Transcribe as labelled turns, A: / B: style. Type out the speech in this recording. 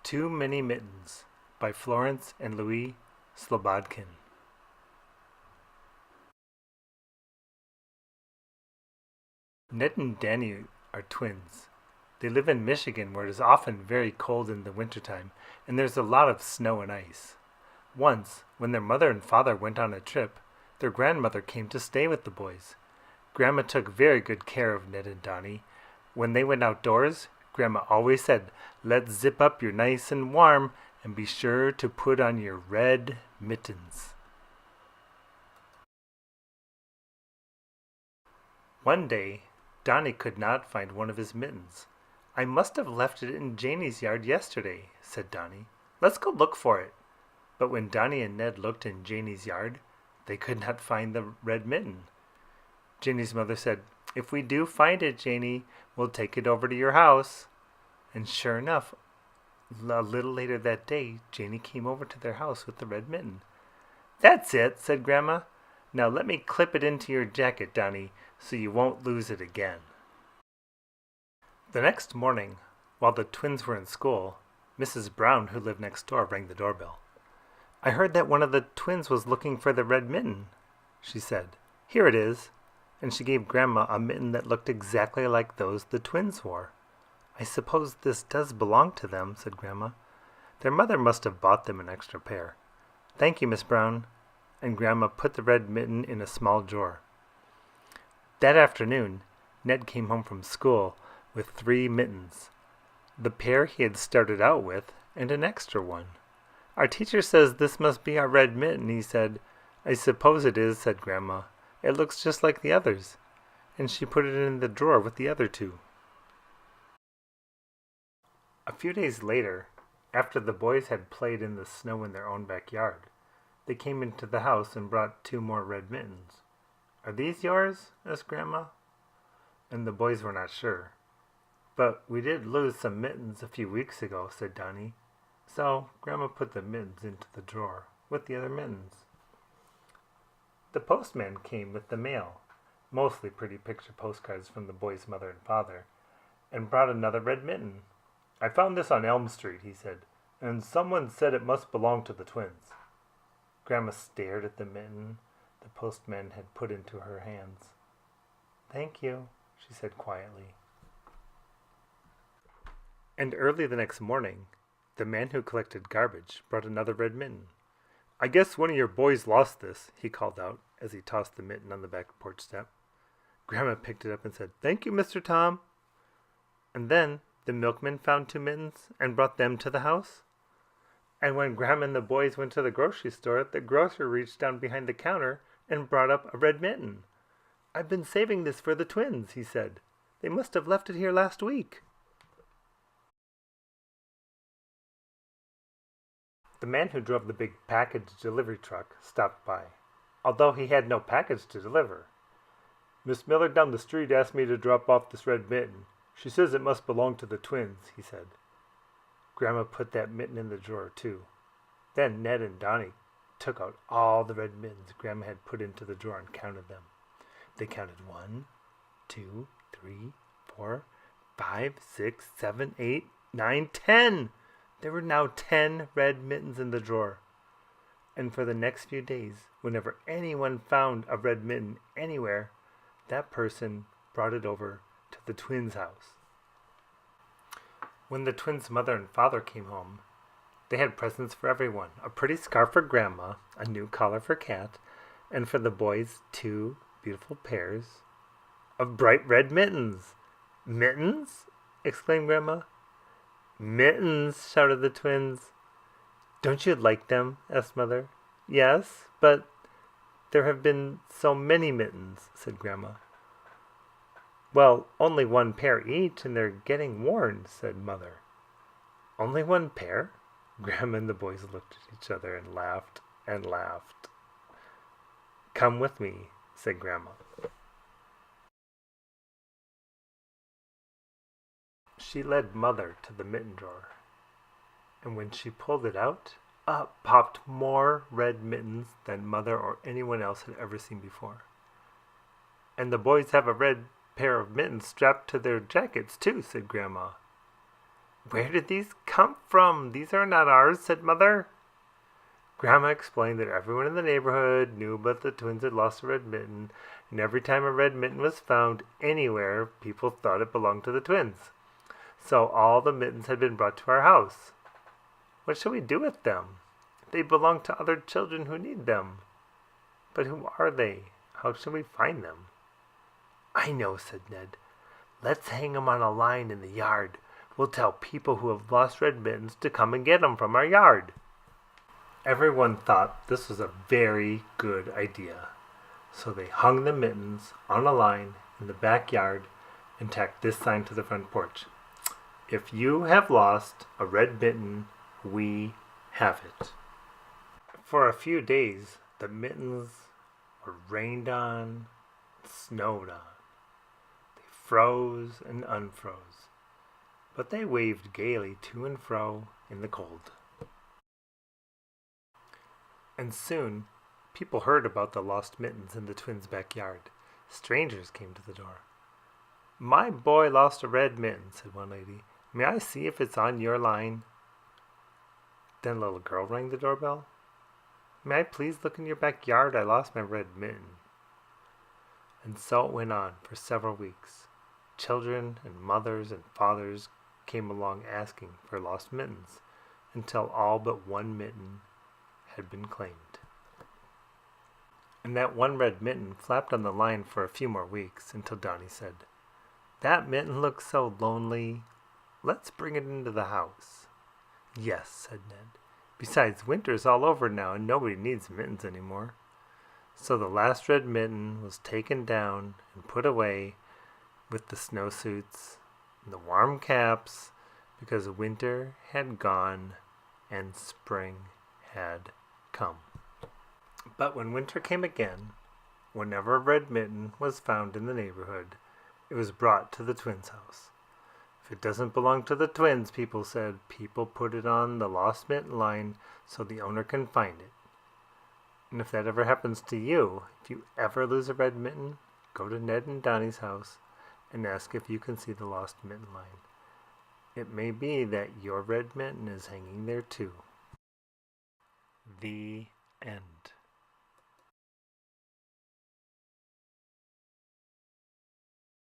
A: Too Many Mittens by Florence and Louis Slobodkin. Ned and Danny are twins. They live in Michigan where it is often very cold in the wintertime and there's a lot of snow and ice. Once, when their mother and father went on a trip, their grandmother came to stay with the boys. Grandma took very good care of Ned and Donnie. When they went outdoors, Grandma always said, "Let's zip up you're nice and warm and be sure to put on your red mittens." One day, Donnie could not find one of his mittens. "I must have left it in Janie's yard yesterday," said Donnie. "Let's go look for it." But when Donnie and Ned looked in Janie's yard, they could not find the red mitten. Janie's mother said, "If we do find it, Janie, we'll take it over to your house." And sure enough, a little later that day, Janie came over to their house with the red mitten. "That's it," said Grandma. "Now let me clip it into your jacket, Donnie, so you won't lose it again." The next morning, while the twins were in school, Mrs. Brown, who lived next door, rang the doorbell. "I heard that one of the twins was looking for the red mitten," she said. "Here it is." And she gave Grandma a mitten that looked exactly like those the twins wore. "I suppose this does belong to them," said Grandma. "Their mother must have bought them an extra pair." "Thank you, Miss Brown." And Grandma put the red mitten in a small drawer. That afternoon, Ned came home from school with 3 mittens, the pair he had started out with, and an extra one. "Our teacher says this must be our red mitten," he said. "I suppose it is," said Grandma. "It looks just like the others." And she put it in the drawer with the other 2. A few days later, after the boys had played in the snow in their own backyard, they came into the house and brought 2 more red mittens. "Are these yours?" asked Grandma. And the boys were not sure. "But we did lose some mittens a few weeks ago," said Donnie. So Grandma put the mittens into the drawer with the other mittens. The postman came with the mail, mostly pretty picture postcards from the boys' mother and father, and brought another red mitten. "I found this on Elm Street," he said, "and someone said it must belong to the twins." Grandma stared at the mitten the postman had put into her hands. "Thank you," she said quietly. And early the next morning, the man who collected garbage brought another red mitten. "I guess one of your boys lost this," he called out as he tossed the mitten on the back porch step. Grandma picked it up and said, "Thank you, Mr. Tom." And then the milkman found 2 mittens and brought them to the house. And when Grandma and the boys went to the grocery store, the grocer reached down behind the counter and brought up a red mitten. "I've been saving this for the twins," he said. "They must have left it here last week." The man who drove the big package delivery truck stopped by, although he had no package to deliver. "Miss Miller down the street asked me to drop off this red mitten. She says it must belong to the twins," he said. Grandma put that mitten in the drawer, too. Then Ned and Donnie took out all the red mittens Grandma had put into the drawer and counted them. They counted 1, 2, 3, 4, 5, 6, 7, 8, 9, 10! There were now 10 red mittens in the drawer. And for the next few days, whenever anyone found a red mitten anywhere, that person brought it over to the twins' house. When the twins' mother and father came home, they had presents for everyone. A pretty scarf for Grandma, a new collar for Cat, and for the boys 2 beautiful pairs of bright red mittens. "Mittens?" exclaimed Grandma. "Mittens," shouted the twins. "Don't you like them?" asked Mother. "Yes, but there have been so many mittens," said Grandma. "Well, only 1 pair each, and they're getting worn," said Mother. "Only 1 pair?" Grandma and the boys looked at each other and laughed and laughed. "Come with me," said Grandma. She led Mother to the mitten drawer, and when she pulled it out, up popped more red mittens than Mother or anyone else had ever seen before. "And the boys have a red pair of mittens strapped to their jackets, too," said Grandma. Where did these come from? These are not ours, said Mother. Grandma explained that everyone in the neighborhood knew about the twins had lost a red mitten, and every time a red mitten was found anywhere, people thought it belonged to the twins. So all the mittens had been brought to our house. What shall we do with them? They belong to other children who need them. But who are they? How shall we find them? I know, said Ned. Let's hang them on a line in the yard. We'll tell people who have lost red mittens to come and get them from our yard. Everyone thought this was a very good idea. So they hung the mittens on a line in the backyard and tacked this sign to the front porch. If you have lost a red mitten, we have it. For a few days, the mittens were rained on, snowed on. They froze and unfroze, but they waved gaily to and fro in the cold. And soon, people heard about the lost mittens in the twins' backyard. Strangers came to the door. My boy lost a red mitten, said one lady. May I see if it's on your line? Then a little girl rang the doorbell. May I please look in your backyard? I lost my red mitten. And so it went on for several weeks. Children and mothers and fathers came along asking for lost mittens, until all but one mitten had been claimed. And that one red mitten flapped on the line for a few more weeks, until Donnie said, That mitten looks so lonely. Let's bring it into the house. Yes, said Ned. Besides, winter's all over now, and nobody needs mittens anymore. So the last red mitten was taken down and put away with the snowsuits and the warm caps, because winter had gone and spring had come. But when winter came again, whenever a red mitten was found in the neighborhood, it was brought to the twins' house. If it doesn't belong to the twins, people said, people put it on the lost mitten line so the owner can find it. And if that ever happens to you, if you ever lose a red mitten, go to Ned and Donnie's house and ask if you can see the lost mitten line. It may be that your red mitten is hanging there too. The end.